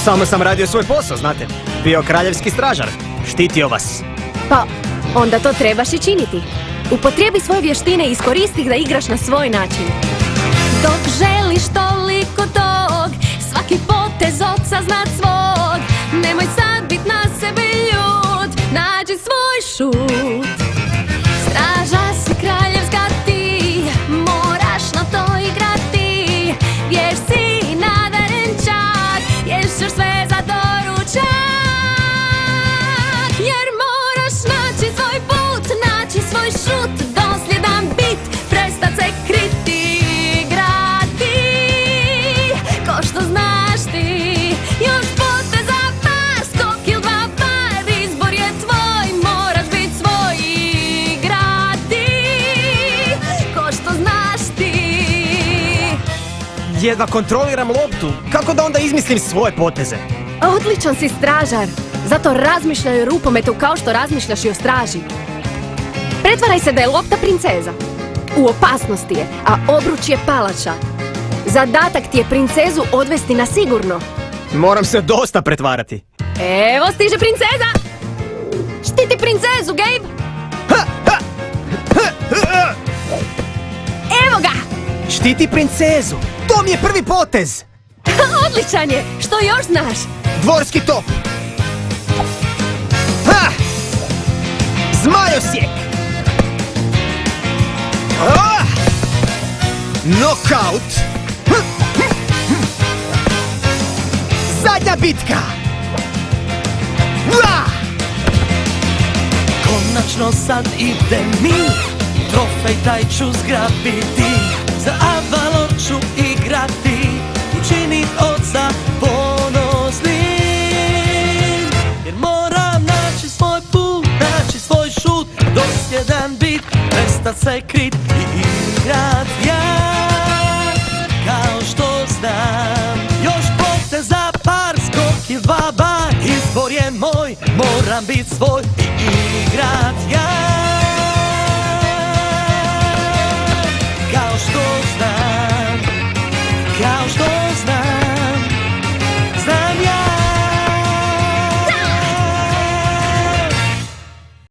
Samo sam radio svoj posao, znate. Bio kraljevski stražar. Štitio vas. Pa, onda to trebaš i činiti. Upotrijebi svoje vještine i iskoristi ih da igraš na svoj način. Dok želiš toliko tog, svaki potez oca znat svog. Nemoj sad bit na sebe ljut, nađi svoj šut. Straža si kraljevska ti, moraš na to igrati. Jer si nadaren čak, jer ćeš sve za doručak. Jer moraš naći svoj put, naći svoj šut, dosljedan bit, prestat se kriti, igrati. Ko što znaš ti, još poteza par, skok il dva par, izbor je tvoj, moraš bit svoj, igrati. Ko što znaš ti. Jedva kontroliram loptu. Kako da onda izmislim svoje poteze? Odličan si stražar, zato razmišljaj o rukometu kao što razmišljaš i o straži. Pretvaraj se da je lopta princeza. U opasnosti je, a obruč je palača. Zadatak ti je princezu odvesti na sigurno. Moram se dosta pretvarati. Evo stiže princeza! Štiti princezu, Gabe! Evo ga! Štiti princezu. To mi je prvi potez. Odličan je! Što još znaš? Dvorski top. Ha! Zmajosjek. Knockout. Zadnja bitka. Konačno sad ide mi, trofej taj ću zgrabiti. Za Avalon ću igrati, učinit oca ponosnim. Jer moram naći svoj put, naći svoj šut, dosljedan bit, prestat se krit i igrat ja. Kao što znam, još poteza par, skok i dva bar, izbor je moj, moram bit svoj i igrat ja. Kao što znam, kao što